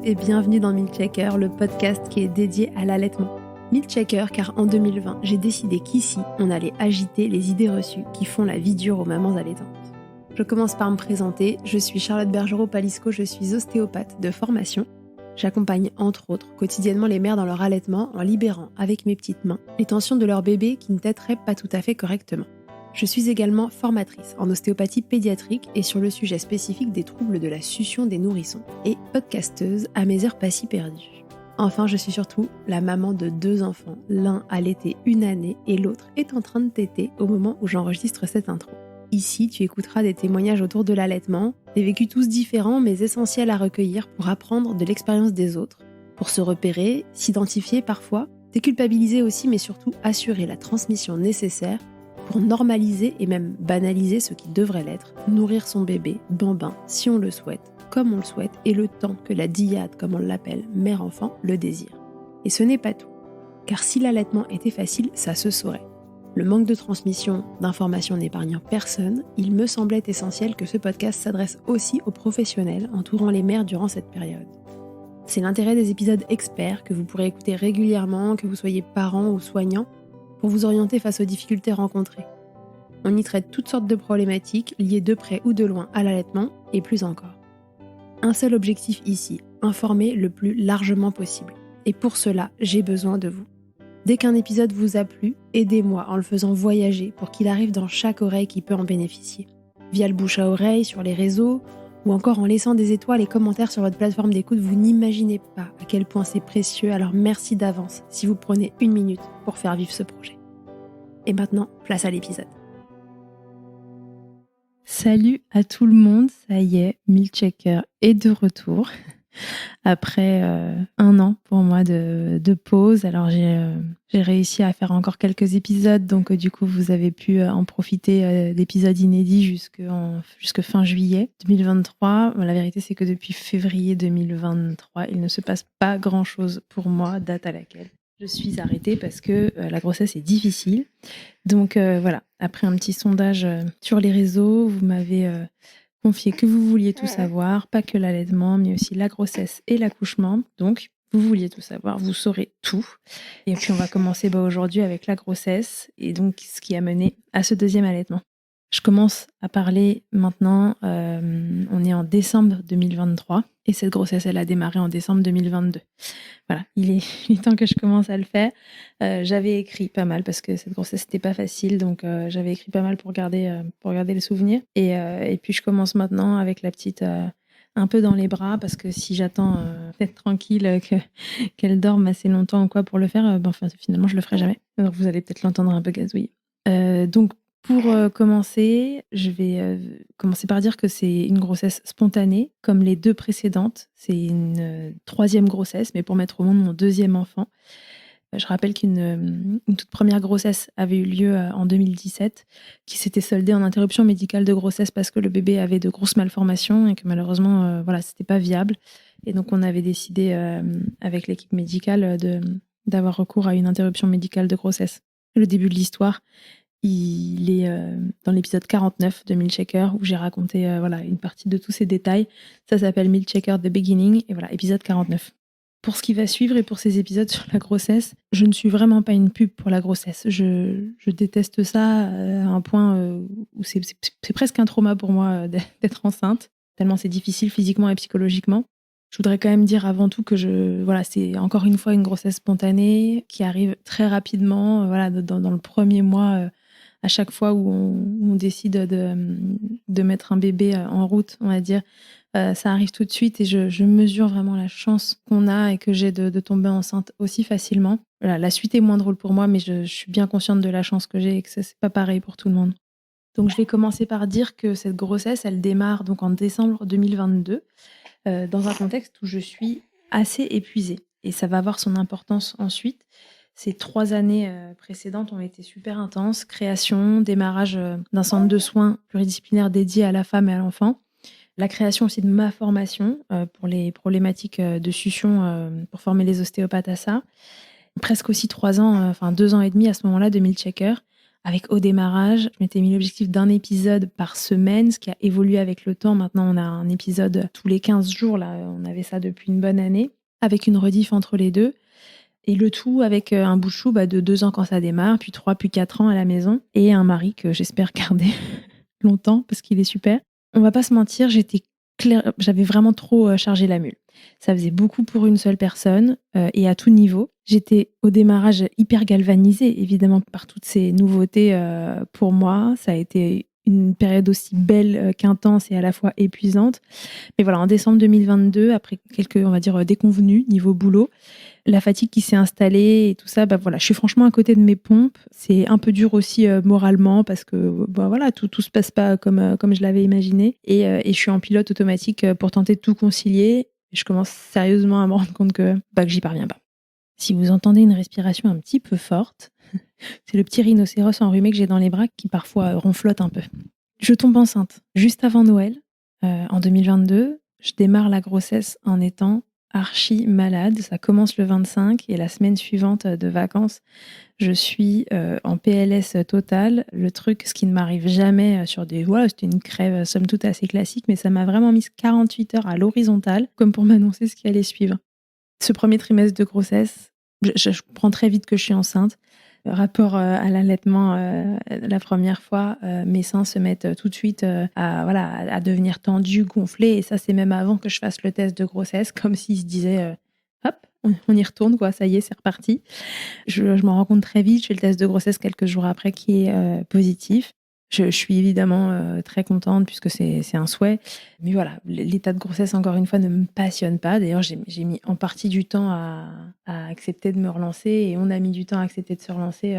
et bienvenue dans Milkchecker, le podcast qui est dédié à l'allaitement. Milkchecker car en 2020, j'ai décidé qu'ici, on allait agiter les idées reçues qui font la vie dure aux mamans allaitantes. Je commence par me présenter, je suis Charlotte Bergerot-Palisco, je suis ostéopathe de formation. J'accompagne entre autres quotidiennement les mères dans leur allaitement en libérant avec mes petites mains les tensions de leur bébé qui ne téteraient pas tout à fait correctement. Je suis également formatrice en ostéopathie pédiatrique et sur le sujet spécifique des troubles de la succion des nourrissons et podcasteuse à mes heures pas si perdues. Enfin, je suis surtout la maman de 2 enfants, l'un allaité 1 année et l'autre est en train de téter au moment où j'enregistre cette intro. Ici, tu écouteras des témoignages autour de l'allaitement, des vécus tous différents mais essentiels à recueillir pour apprendre de l'expérience des autres, pour se repérer, s'identifier parfois, déculpabiliser aussi mais surtout assurer la transmission nécessaire pour normaliser et même banaliser ce qui devrait l'être, nourrir son bébé, bambin, si on le souhaite, comme on le souhaite, et le temps que la dyade, comme on l'appelle, mère-enfant, le désire. Et ce n'est pas tout, car si l'allaitement était facile, ça se saurait. Le manque de transmission d'informations n'épargnant personne, il me semblait essentiel que ce podcast s'adresse aussi aux professionnels entourant les mères durant cette période. C'est l'intérêt des épisodes experts que vous pourrez écouter régulièrement, que vous soyez parent ou soignant, pour vous orienter face aux difficultés rencontrées. On y traite toutes sortes de problématiques liées de près ou de loin à l'allaitement et plus encore. Un seul objectif ici, informer le plus largement possible. Et pour cela, j'ai besoin de vous. Dès qu'un épisode vous a plu, aidez-moi en le faisant voyager pour qu'il arrive dans chaque oreille qui peut en bénéficier. Via le bouche à oreille, sur les réseaux, ou encore en laissant des étoiles et commentaires sur votre plateforme d'écoute, vous n'imaginez pas à quel point c'est précieux, alors merci d'avance si vous prenez 1 minute pour faire vivre ce projet. Et maintenant, place à l'épisode. Salut à tout le monde, ça y est, Milkchecker est de retour. Après 1 an pour moi de pause, alors j'ai réussi à faire encore quelques épisodes, donc du coup vous avez pu en profiter d'épisodes inédits jusque fin juillet 2023. La vérité c'est que depuis février 2023, il ne se passe pas grand chose pour moi, date à laquelle je suis arrêtée parce que la grossesse est difficile. Donc voilà, après un petit sondage sur les réseaux, vous m'avez confié que vous vouliez tout savoir, pas que l'allaitement, mais aussi la grossesse et l'accouchement. Donc, vous vouliez tout savoir, vous saurez tout. Et puis, on va commencer aujourd'hui avec la grossesse et donc ce qui a mené à ce 2e allaitement. Je commence à parler maintenant, on est en décembre 2023 et cette grossesse, elle a démarré en décembre 2022. Voilà, il est temps que je commence à le faire. J'avais écrit pas mal parce que cette grossesse n'était pas facile, donc j'avais écrit pas mal pour garder les souvenirs. Et puis je commence maintenant avec la petite un peu dans les bras parce que si j'attends d'être tranquille, qu'elle dorme assez longtemps ou quoi pour le faire, finalement je le ferai jamais. Donc vous allez peut-être l'entendre un peu gazouiller. Donc pour commencer, je vais commencer par dire que c'est une grossesse spontanée, comme les 2 précédentes. C'est une 3e grossesse, mais pour mettre au monde mon 2e enfant. Je rappelle qu'une toute première grossesse avait eu lieu en 2017, qui s'était soldée en interruption médicale de grossesse parce que le bébé avait de grosses malformations et que malheureusement, c'était pas viable. Et donc on avait décidé avec l'équipe médicale d'avoir recours à une interruption médicale de grossesse. Le début de l'histoire, il est dans l'épisode 49 de Milkchecker où j'ai raconté une partie de tous ces détails. Ça s'appelle Milkchecker The Beginning et voilà, épisode 49. Pour ce qui va suivre et pour ces épisodes sur la grossesse, je ne suis vraiment pas une pub pour la grossesse. Je déteste ça à un point où c'est presque un trauma pour moi d'être enceinte, tellement c'est difficile physiquement et psychologiquement. Je voudrais quand même dire avant tout que c'est encore une fois une grossesse spontanée qui arrive très rapidement, dans le premier mois. À chaque fois où on décide de mettre un bébé en route, on va dire, ça arrive tout de suite et je mesure vraiment la chance qu'on a et que j'ai de tomber enceinte aussi facilement. Voilà, la suite est moins drôle pour moi, mais je suis bien consciente de la chance que j'ai et que c'est pas pareil pour tout le monde. Donc je vais commencer par dire que cette grossesse, elle démarre donc en décembre 2022, dans un contexte où je suis assez épuisée. Et ça va avoir son importance ensuite. Ces 3 années précédentes ont été super intenses. Création, démarrage d'un centre de soins pluridisciplinaire dédié à la femme et à l'enfant. La création aussi de ma formation pour les problématiques de succion, pour former les ostéopathes à ça. Presque aussi 3 ans, 2 ans et demi à ce moment-là de Milkchecker, Avec au démarrage, je m'étais mis l'objectif d'un épisode par semaine, ce qui a évolué avec le temps. Maintenant, on a un épisode tous les 15 jours. Là, on avait ça depuis une bonne année, avec une rediff entre les deux. Et le tout avec un bout de chou de 2 ans quand ça démarre, puis 3, puis 4 ans à la maison. Et un mari que j'espère garder longtemps parce qu'il est super. On va pas se mentir, j'avais vraiment trop chargé la mule. Ça faisait beaucoup pour une seule personne et à tout niveau. J'étais au démarrage hyper galvanisée, évidemment, par toutes ces nouveautés pour moi. Ça a été une période aussi belle qu'intense et à la fois épuisante. Mais voilà, en décembre 2022, après quelques, on va dire, déconvenues niveau boulot, la fatigue qui s'est installée et tout ça, voilà, je suis franchement à côté de mes pompes. C'est un peu dur aussi moralement parce que voilà, tout se passe pas comme je l'avais imaginé. Et je suis en pilote automatique pour tenter de tout concilier. Je commence sérieusement à me rendre compte que j'y parviens pas. Si vous entendez une respiration un petit peu forte, c'est le petit rhinocéros enrhumé que j'ai dans les bras qui parfois ronflote un peu. Je tombe enceinte juste avant Noël, en 2022. Je démarre la grossesse en étant archi malade. Ça commence le 25 et la semaine suivante de vacances, je suis en PLS total. Le truc, ce qui ne m'arrive jamais sur des... Voilà, c'était une crève somme toute assez classique, mais ça m'a vraiment mis 48 heures à l'horizontale, comme pour m'annoncer ce qui allait suivre. Ce premier trimestre de grossesse, je comprends très vite que je suis enceinte. Rapport à l'allaitement, la première fois, mes seins se mettent tout de suite à devenir tendus, gonflés. Et ça, c'est même avant que je fasse le test de grossesse, comme s'ils se disaient hop, on y retourne, quoi, ça y est, c'est reparti. Je m'en rends compte très vite. Je fais le test de grossesse quelques jours après qui est positif. Je suis évidemment très contente puisque c'est un souhait. Mais voilà, l'état de grossesse, encore une fois, ne me passionne pas. D'ailleurs, j'ai mis en partie du temps à accepter de me relancer et on a mis du temps à accepter de se relancer.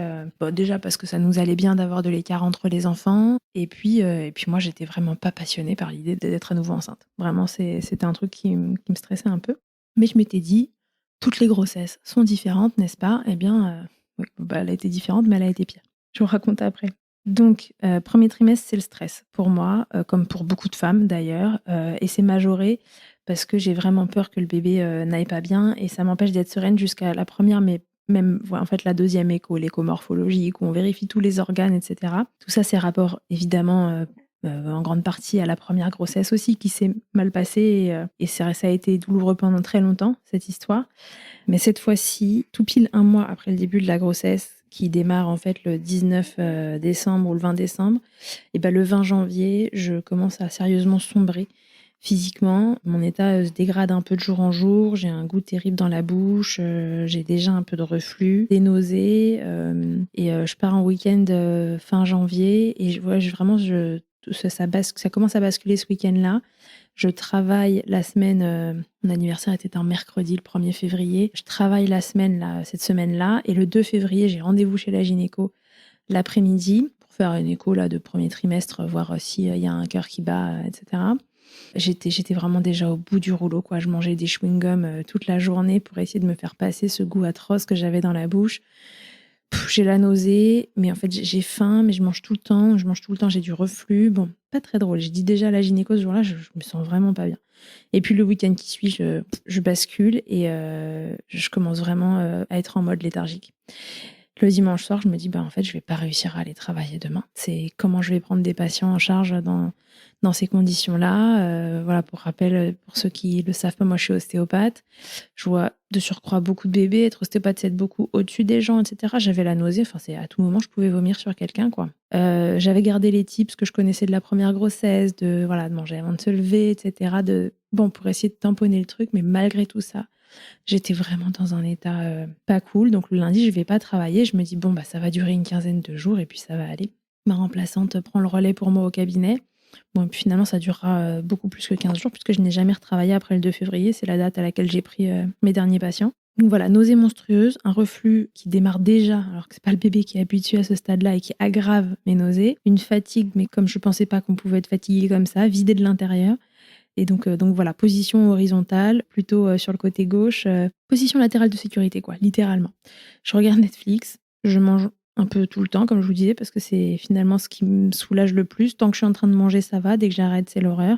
Déjà parce que ça nous allait bien d'avoir de l'écart entre les enfants. Et puis moi, j'étais vraiment pas passionnée par l'idée d'être à nouveau enceinte. Vraiment, c'était un truc qui me stressait un peu. Mais je m'étais dit, toutes les grossesses sont différentes, n'est-ce pas? Eh bien, oui, elle a été différente, mais elle a été pire. Je vous raconte après. Donc, premier trimestre, c'est le stress pour moi, comme pour beaucoup de femmes d'ailleurs, et c'est majoré parce que j'ai vraiment peur que le bébé n'aille pas bien et ça m'empêche d'être sereine jusqu'à la première, mais même en fait la deuxième écho, l'écho morphologique où on vérifie tous les organes, etc. Tout ça, c'est rapport évidemment en grande partie à la première grossesse aussi qui s'est mal passée et ça a été douloureux pendant très longtemps cette histoire. Mais cette fois-ci, tout pile un mois après le début de la grossesse, qui démarre en fait le 19 décembre ou le 20 décembre, et le 20 janvier, je commence à sérieusement sombrer physiquement. Mon état se dégrade un peu de jour en jour, j'ai un goût terrible dans la bouche, j'ai déjà un peu de reflux, des nausées, et je pars en week-end fin janvier, et ça commence à basculer ce week-end-là. Je travaille la semaine, mon anniversaire était un mercredi, le 1er février. Je travaille la semaine, là, cette semaine-là. Et le 2 février, j'ai rendez-vous chez la gynéco l'après-midi pour faire une écho là, de premier trimestre, voir s'il y a un cœur qui bat, etc. J'étais vraiment déjà au bout du rouleau, quoi. Je mangeais des chewing-gums toute la journée pour essayer de me faire passer ce goût atroce que j'avais dans la bouche. J'ai la nausée, mais en fait, j'ai faim, mais je mange tout le temps. J'ai du reflux. Bon, pas très drôle. J'ai dit déjà à la gynéco ce jour-là, je me sens vraiment pas bien. Et puis le week-end qui suit, je bascule et je commence vraiment à être en mode léthargique. Le dimanche soir, je me dis, en fait, je vais pas réussir à aller travailler demain. C'est comment je vais prendre des patients en charge dans ces conditions-là. Voilà, pour rappel, pour ceux qui le savent pas, moi, je suis ostéopathe. Je vois de surcroît beaucoup de bébés. Être ostéopathe, c'est être beaucoup au-dessus des gens, etc. J'avais la nausée. Enfin, c'est à tout moment, je pouvais vomir sur quelqu'un, quoi. J'avais gardé les tips que je connaissais de la première grossesse, de manger avant de se lever, etc. Pour essayer de tamponner le truc, mais malgré tout ça, j'étais vraiment dans un état pas cool. Donc le lundi, je vais pas travailler. Je me dis, ça va durer une quinzaine de jours et puis ça va aller. Ma remplaçante prend le relais pour moi au cabinet. Et puis finalement, ça durera beaucoup plus que 15 jours puisque je n'ai jamais retravaillé après le 2 février. C'est la date à laquelle j'ai pris mes derniers patients. Donc voilà, nausée monstrueuse, un reflux qui démarre déjà, alors que c'est pas le bébé qui est habitué à ce stade-là et qui aggrave mes nausées. Une fatigue, mais comme je pensais pas qu'on pouvait être fatigué comme ça, vidé de l'intérieur. Et donc voilà, position horizontale, plutôt sur le côté gauche, position latérale de sécurité, quoi, littéralement. Je regarde Netflix, je mange un peu tout le temps, comme je vous disais, parce que c'est finalement ce qui me soulage le plus. Tant que je suis en train de manger, ça va. Dès que j'arrête, c'est l'horreur.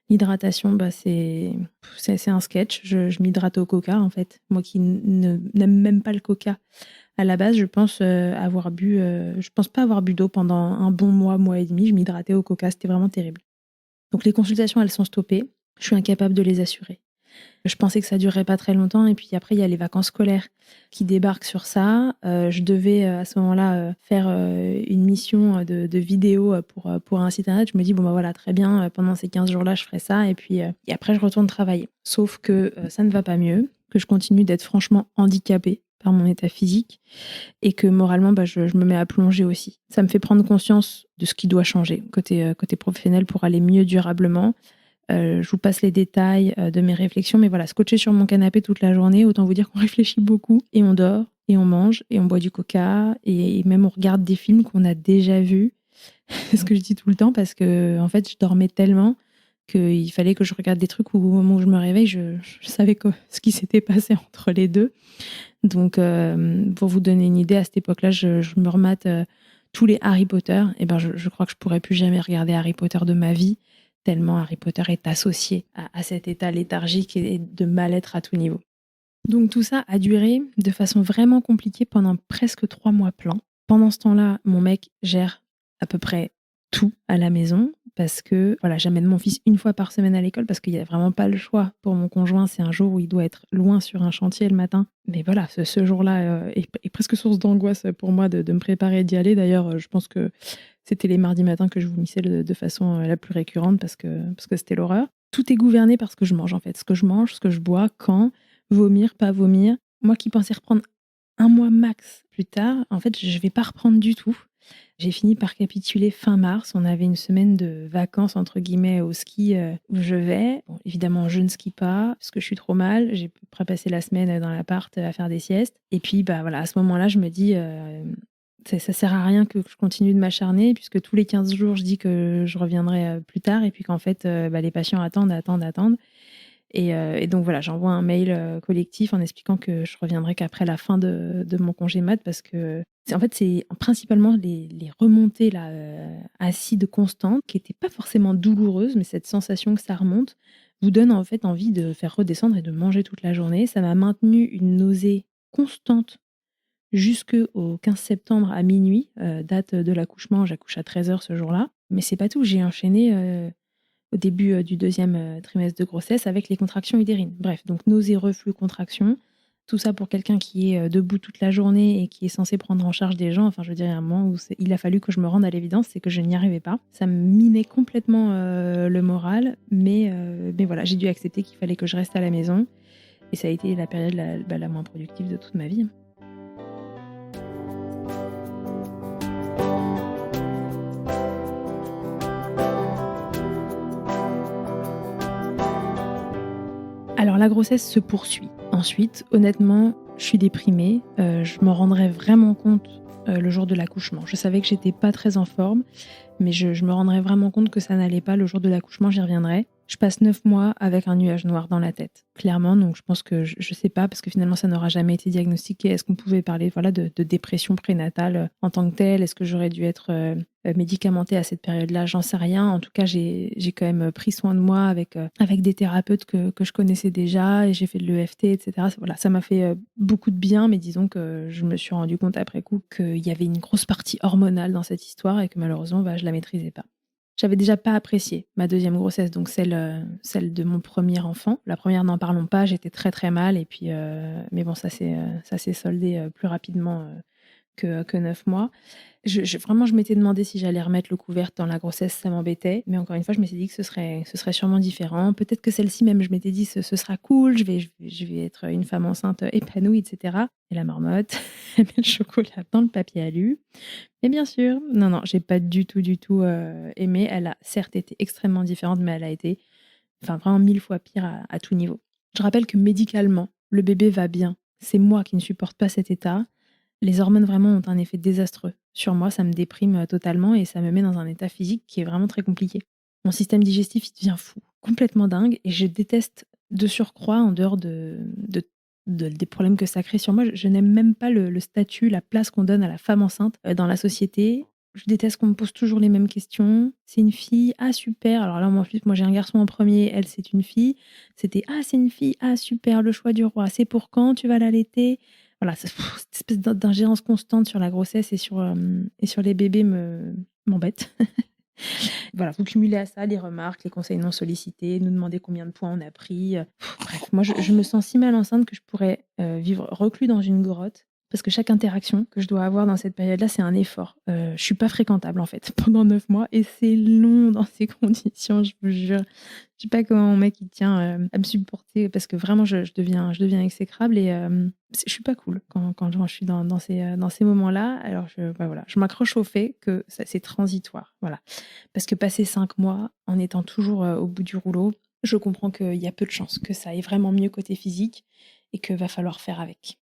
L'hydratation, bah, c'est un sketch. Je m'hydrate au coca, en fait. Moi qui n'aime même pas le coca à la base, je pense pas avoir bu d'eau pendant un bon mois et demi. Je m'hydratais au coca, c'était vraiment terrible. Donc les consultations, elles sont stoppées. Je suis incapable de les assurer. Je pensais que ça durerait pas très longtemps et puis après il y a les vacances scolaires qui débarquent sur ça. Je devais à ce moment-là faire une mission de vidéo pour un site internet. Je me dis bon bah voilà très bien, pendant ces 15 jours-là je ferai ça et après je retourne travailler. Sauf que ça ne va pas mieux, que je continue d'être franchement handicapée par mon état physique et que moralement bah, je me mets à plonger aussi. Ça me fait prendre conscience de ce qui doit changer côté professionnel pour aller mieux durablement. Je vous passe les détails de mes réflexions, mais voilà, scotché sur mon canapé toute la journée, autant vous dire qu'on réfléchit beaucoup et on dort et on mange et on boit du coca et même on regarde des films qu'on a déjà vus. C'est ce que je dis tout le temps parce que en fait, je dormais tellement qu'il fallait que je regarde des trucs où au moment où je me réveille, je savais ce qui s'était passé entre les deux. Donc, pour vous donner une idée, à cette époque-là, je me remate tous les Harry Potter. Et ben, je crois que je pourrais plus jamais regarder Harry Potter de ma vie, tellement Harry Potter est associé à cet état léthargique et de mal-être à tout niveau. Donc, tout ça a duré de façon vraiment compliquée pendant presque 3 mois pleins. Pendant ce temps-là, mon mec gère à peu près tout à la maison parce que voilà, j'amène mon fils une fois par semaine à l'école parce qu'il n'y a vraiment pas le choix pour mon conjoint. C'est un jour où il doit être loin sur un chantier le matin. Mais voilà, ce jour-là est presque source d'angoisse pour moi de me préparer et d'y aller. D'ailleurs, je pense que c'était les mardis matins que je vomissais de façon la plus récurrente parce que c'était l'horreur. Tout est gouverné par ce que je mange en fait. Ce que je mange, ce que je bois, quand, vomir, pas vomir. Moi qui pensais reprendre un mois max plus tard, en fait, je vais pas reprendre du tout. J'ai fini par capituler fin mars. On avait une semaine de vacances, entre guillemets, au ski où je vais. Bon, évidemment, je ne skie pas parce que je suis trop mal. J'ai passé la semaine dans l'appart à faire des siestes. Et puis, bah voilà, à ce moment-là, je me dis, ça sert à rien que je continue de m'acharner puisque tous les 15 jours, je dis que je reviendrai plus tard et puis qu'en fait, bah, les patients attendent. Et donc voilà, j'envoie un mail collectif en expliquant que je reviendrai qu'après la fin de mon congé mat parce que en fait, c'est principalement les remontées là, acides constantes qui n'étaient pas forcément douloureuses, mais cette sensation que ça remonte vous donne en fait envie de faire redescendre et de manger toute la journée. Ça m'a maintenu une nausée constante jusqu'au 15 septembre à minuit, date de l'accouchement. J'accouche à 13h ce jour-là. Mais c'est pas tout, j'ai enchaîné au début du deuxième trimestre de grossesse avec les contractions utérines. Bref, donc nausées, reflux, contractions, tout ça pour quelqu'un qui est debout toute la journée et qui est censé prendre en charge des gens. Enfin, je veux dire, il y a un moment où il a fallu que je me rende à l'évidence, c'est que je n'y arrivais pas. Ça me minait complètement le moral, mais voilà, j'ai dû accepter qu'il fallait que je reste à la maison. Et ça a été la période la moins productive de toute ma vie. Alors la grossesse se poursuit. Ensuite, honnêtement, je suis déprimée. Je m'en rendrai vraiment compte le jour de l'accouchement. Je savais que j'étais pas très en forme, mais je me rendrai vraiment compte que ça n'allait pas le jour de l'accouchement, j'y reviendrai. Je passe 9 mois avec un nuage noir dans la tête, clairement. Donc je pense que je sais pas, parce que finalement ça n'aura jamais été diagnostiqué. Est-ce qu'on pouvait parler voilà, de dépression prénatale en tant que telle? Est-ce que j'aurais dû être médicamentée à cette période-là? J'en sais rien. En tout cas, j'ai quand même pris soin de moi avec des thérapeutes que je connaissais déjà et j'ai fait de l'EFT, etc. Voilà, ça m'a fait beaucoup de bien, mais disons que je me suis rendu compte après coup qu'il y avait une grosse partie hormonale dans cette histoire et que malheureusement, bah, je la maîtrisais pas. J'avais déjà pas apprécié ma deuxième grossesse, donc celle de mon premier enfant. La première, n'en parlons pas, j'étais très très mal et puis mais bon, ça s'est soldé plus rapidement que 9 mois. Vraiment, je m'étais demandé si j'allais remettre le couvert dans la grossesse, ça m'embêtait. Mais encore une fois, je m'étais dit que ce serait sûrement différent. Peut-être que celle-ci même, je m'étais dit, ce sera cool, je vais être une femme enceinte épanouie, etc. Et la marmotte, elle met le chocolat dans le papier alu. Et bien sûr, non, non, j'ai pas du tout aimé. Elle a certes été extrêmement différente, mais elle a été enfin, vraiment 1000 fois pire à tout niveau. Je rappelle que médicalement, le bébé va bien. C'est moi qui ne supporte pas cet état. Les hormones vraiment ont un effet désastreux sur moi, ça me déprime totalement et ça me met dans un état physique qui est vraiment très compliqué. Mon système digestif, il devient fou, complètement dingue et je déteste de surcroît, en dehors des problèmes que ça crée sur moi, je n'aime même pas le statut, la place qu'on donne à la femme enceinte dans la société. Je déteste qu'on me pose toujours les mêmes questions. C'est une fille, ah super. Alors là, moi j'ai un garçon en premier, elle c'est une fille. C'était ah c'est une fille, ah super, le choix du roi, c'est pour quand tu vas l'allaiter? Voilà, cette espèce d'ingérence constante sur la grossesse et sur les bébés m'embête. Voilà, vous cumulez à ça les remarques, les conseils non sollicités, nous demander combien de points on a pris. Bref, moi je me sens si mal enceinte que je pourrais vivre reclus dans une grotte. Parce que chaque interaction que je dois avoir dans cette période-là, c'est un effort. Je suis pas fréquentable en fait pendant 9 mois et c'est long dans ces conditions, je vous jure. Je sais pas comment mon mec il tient à me supporter parce que vraiment je deviens exécrable et je suis pas cool quand je suis dans ces moments-là. Alors voilà, je m'accroche au fait que c'est transitoire. Voilà. Parce que passer 5 mois en étant toujours au bout du rouleau, je comprends qu'il y a peu de chances que ça aille vraiment mieux côté physique et qu'il va falloir faire avec.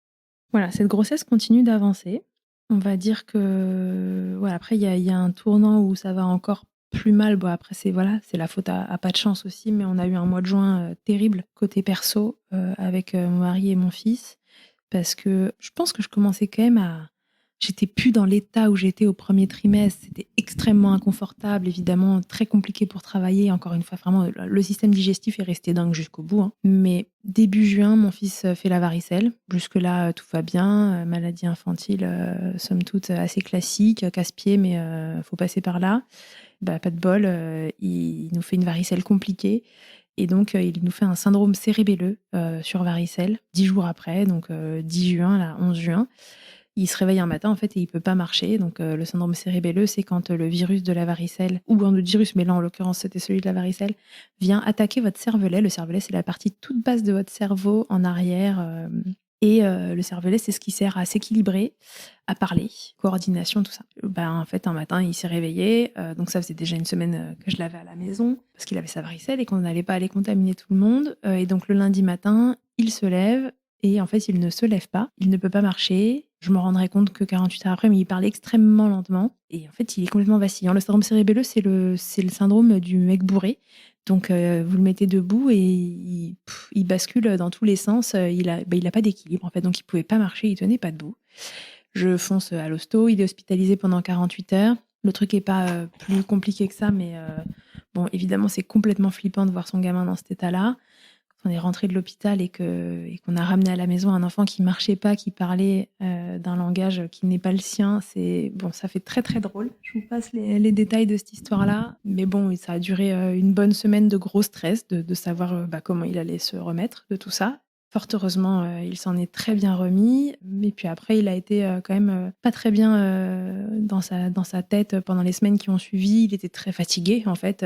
Voilà, cette grossesse continue d'avancer. On va dire que voilà, après il y a un tournant où ça va encore plus mal. Bon après c'est la faute à pas de chance aussi, mais on a eu un mois de juin terrible côté perso avec mon mari et mon fils parce que je pense que je commençais quand même à j'étais plus dans l'état où j'étais au premier trimestre. C'était extrêmement inconfortable, évidemment, très compliqué pour travailler. Encore une fois, vraiment, le système digestif est resté dingue jusqu'au bout, hein. Mais début juin, mon fils fait la varicelle. Jusque-là, tout va bien. Maladie infantile, somme toute, assez classique. Casse-pied, mais faut passer par là. Bah, pas de bol. Il nous fait une varicelle compliquée. Et donc, il nous fait un syndrome cérébelleux sur varicelle, 10 jours après, donc 10 juin, là, 11 juin. Il se réveille un matin en fait et il peut pas marcher. Donc le syndrome cérébelleux, c'est quand le virus de la varicelle, ou un autre virus, mais là en l'occurrence c'était celui de la varicelle, vient attaquer votre cervelet. Le cervelet, c'est la partie toute basse de votre cerveau en arrière. Et le cervelet, c'est ce qui sert à s'équilibrer, à parler, coordination, tout ça. En fait, un matin, il s'est réveillé. Donc ça faisait déjà une semaine que je l'avais à la maison parce qu'il avait sa varicelle et qu'on n'allait pas aller contaminer tout le monde. Et donc le lundi matin, il se lève. Et en fait, il ne se lève pas, il ne peut pas marcher. Je me rendrai compte que 48 heures après, mais il parle extrêmement lentement. Et en fait, il est complètement vacillant. Le syndrome cérébelleux, c'est le syndrome du mec bourré. Donc, vous le mettez debout et il bascule dans tous les sens. Il a pas d'équilibre, en fait. Donc, il pouvait pas marcher, il tenait pas debout. Je fonce à l'hosto, il est hospitalisé pendant 48 heures. Le truc est pas plus compliqué que ça, mais bon, évidemment, c'est complètement flippant de voir son gamin dans cet état-là. On est rentré de l'hôpital et qu'on a ramené à la maison un enfant qui marchait pas, qui parlait d'un langage qui n'est pas le sien, ça fait très très drôle. Je vous passe les détails de cette histoire-là, mais bon, ça a duré une bonne semaine de gros stress, de savoir comment il allait se remettre de tout ça. Fort heureusement, il s'en est très bien remis. Et puis après, il a été quand même pas très bien dans sa tête pendant les semaines qui ont suivi. Il était très fatigué en fait.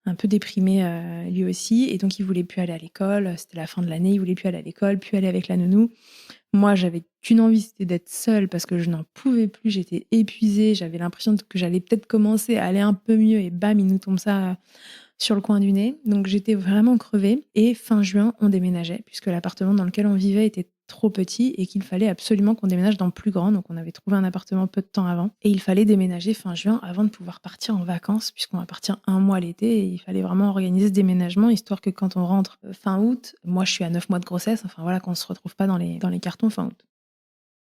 Un peu déprimé lui aussi, et donc il voulait plus aller à l'école. C'était la fin de l'année, il voulait plus aller à l'école, plus aller avec la nounou. Moi, j'avais qu'une envie, c'était d'être seule parce que je n'en pouvais plus, j'étais épuisée, j'avais l'impression que j'allais peut-être commencer à aller un peu mieux, et bam, il nous tombe ça sur le coin du nez. Donc j'étais vraiment crevée, et fin juin, on déménageait, puisque l'appartement dans lequel on vivait était trop petit et qu'il fallait absolument qu'on déménage dans plus grand. Donc on avait trouvé un appartement peu de temps avant et il fallait déménager fin juin avant de pouvoir partir en vacances, puisqu'on va partir un mois l'été, et il fallait vraiment organiser ce déménagement histoire que quand on rentre fin août, moi je suis à 9 mois de grossesse, enfin voilà, qu'on se retrouve pas dans les cartons fin août.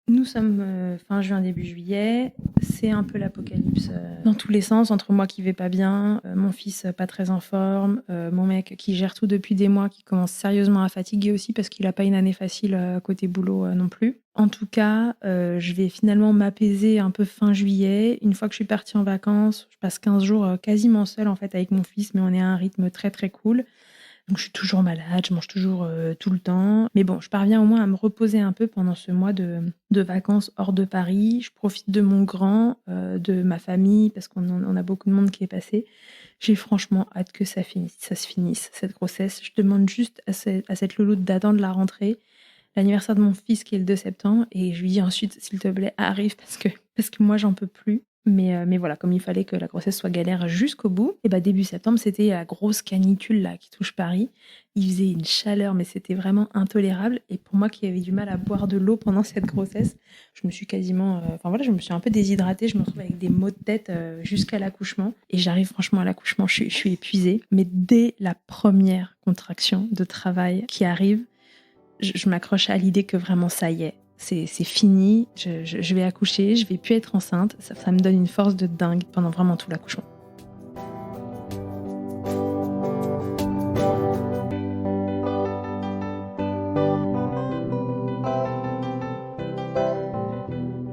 Nous sommes fin juin, début juillet. C'est un peu l'apocalypse dans tous les sens, entre moi qui vais pas bien, mon fils pas très en forme, mon mec qui gère tout depuis des mois, qui commence sérieusement à fatiguer aussi parce qu'il a pas une année facile côté boulot non plus. En tout cas, je vais finalement m'apaiser un peu fin juillet. Une fois que je suis partie en vacances, je passe 15 jours quasiment seule en fait avec mon fils, mais on est à un rythme très très cool. Donc je suis toujours malade, je mange toujours tout le temps. Mais bon, je parviens au moins à me reposer un peu pendant ce mois de vacances hors de Paris. Je profite de mon grand, de ma famille, parce qu'on a beaucoup de monde qui est passé. J'ai franchement hâte que ça se finisse, cette grossesse. Je demande juste à cette louloute d'attendre la rentrée, l'anniversaire de mon fils qui est le 2 septembre. Et je lui dis ensuite, s'il te plaît, arrive, parce que moi, j'en peux plus. Mais voilà, comme il fallait que la grossesse soit galère jusqu'au bout, et début septembre, c'était la grosse canicule là qui touche Paris. Il faisait une chaleur, mais c'était vraiment intolérable. Et pour moi qui avais du mal à boire de l'eau pendant cette grossesse, je me suis quasiment... je me suis un peu déshydratée. Je me retrouve avec des maux de tête jusqu'à l'accouchement. Et j'arrive franchement à l'accouchement, je suis épuisée. Mais dès la première contraction de travail qui arrive, je m'accroche à l'idée que vraiment ça y est. c'est fini, je vais accoucher, je vais plus être enceinte. Ça me donne une force de dingue pendant vraiment tout l'accouchement.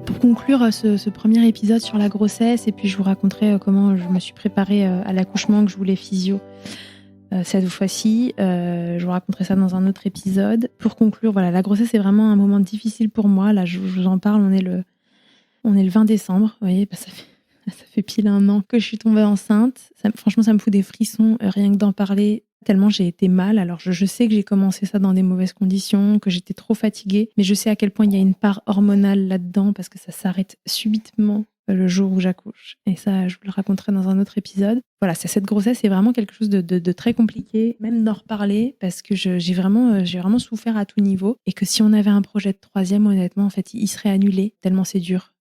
Pour conclure ce premier épisode sur la grossesse, et puis je vous raconterai comment je me suis préparée à l'accouchement, que je voulais physio cette fois-ci. Je vous raconterai ça dans un autre épisode. Pour conclure, voilà, la grossesse est vraiment un moment difficile pour moi. Là, je vous en parle, on est le 20 décembre. Vous voyez, ça fait pile 1 an que je suis tombée enceinte. Franchement, ça me fout des frissons rien que d'en parler, tellement j'ai été mal. Alors, je sais que j'ai commencé ça dans des mauvaises conditions, que j'étais trop fatiguée, mais je sais à quel point il y a une part hormonale là-dedans, parce que ça s'arrête subitement le jour où j'accouche. Et ça, je vous le raconterai dans un autre épisode. Voilà, cette grossesse, c'est vraiment quelque chose de très compliqué, même d'en reparler, parce que j'ai vraiment souffert à tout niveau, et que si on avait un projet de 3e, honnêtement, en fait, il serait annulé, tellement c'est dur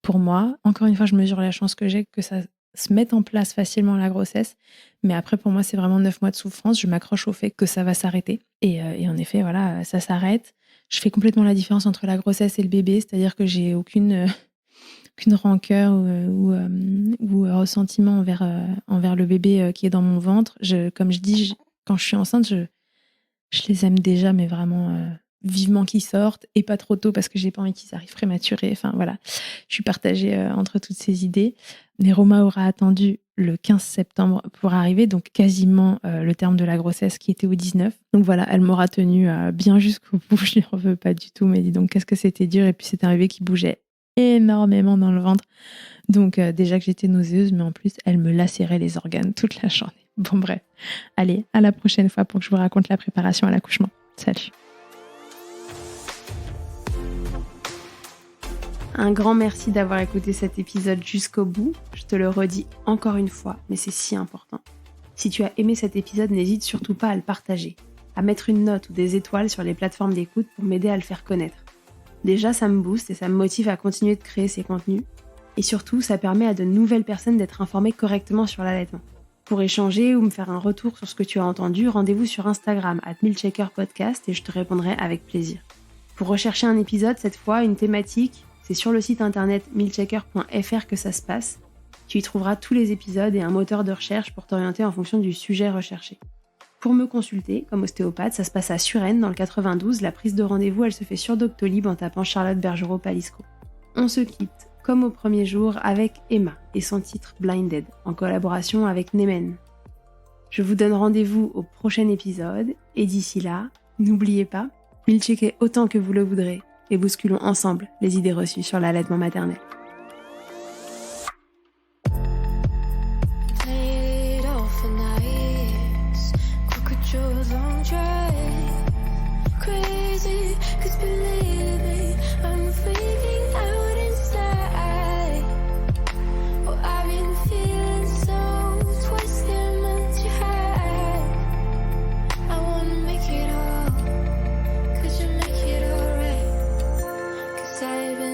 pour moi. Encore une fois, je mesure la chance que j'ai que ça se mette en place facilement, la grossesse. Mais après, pour moi, c'est vraiment 9 mois de souffrance. Je m'accroche au fait que ça va s'arrêter. Et en effet, voilà, ça s'arrête. Je fais complètement la différence entre la grossesse et le bébé, c'est-à-dire que j'ai aucune rancœur ou ressentiment envers le bébé qui est dans mon ventre. Comme je dis, quand je suis enceinte, je les aime déjà, mais vraiment vivement qu'ils sortent, et pas trop tôt parce que j'ai pas envie qu'ils arrivent prématurés. Enfin voilà, je suis partagée entre toutes ces idées. Mais Roma aura attendu le 15 septembre pour arriver, donc quasiment le terme de la grossesse qui était au 19. Donc voilà, elle m'aura tenue bien jusqu'au bout. Je lui en veux pas du tout, mais dis donc, qu'est-ce que c'était dur. Et puis c'était un bébé qui bougeait énormément dans le ventre. Donc déjà que j'étais nauséeuse, mais en plus, elle me lacérait les organes toute la journée. Bon bref, allez, à la prochaine fois pour que je vous raconte la préparation à l'accouchement. Salut. Un grand merci d'avoir écouté cet épisode jusqu'au bout. Je te le redis encore une fois, mais c'est si important. Si tu as aimé cet épisode, n'hésite surtout pas à le partager, à mettre une note ou des étoiles sur les plateformes d'écoute pour m'aider à le faire connaître. Déjà, ça me booste et ça me motive à continuer de créer ces contenus. Et surtout, ça permet à de nouvelles personnes d'être informées correctement sur l'allaitement. Pour échanger ou me faire un retour sur ce que tu as entendu, rendez-vous sur Instagram @milcheckerpodcast et je te répondrai avec plaisir. Pour rechercher un épisode, cette fois, une thématique, c'est sur le site internet milchecker.fr que ça se passe. Tu y trouveras tous les épisodes et un moteur de recherche pour t'orienter en fonction du sujet recherché. Pour me consulter, comme ostéopathe, ça se passe à Suresnes, dans le 92. La prise de rendez-vous, elle se fait sur Doctolib en tapant Charlotte Bergerot-Palisco. On se quitte, comme au premier jour, avec Emma et son titre Blinded, en collaboration avec Nemen. Je vous donne rendez-vous au prochain épisode, et d'ici là, n'oubliez pas, milcheckez autant que vous le voudrez, et bousculons ensemble les idées reçues sur l'allaitement maternel. I've been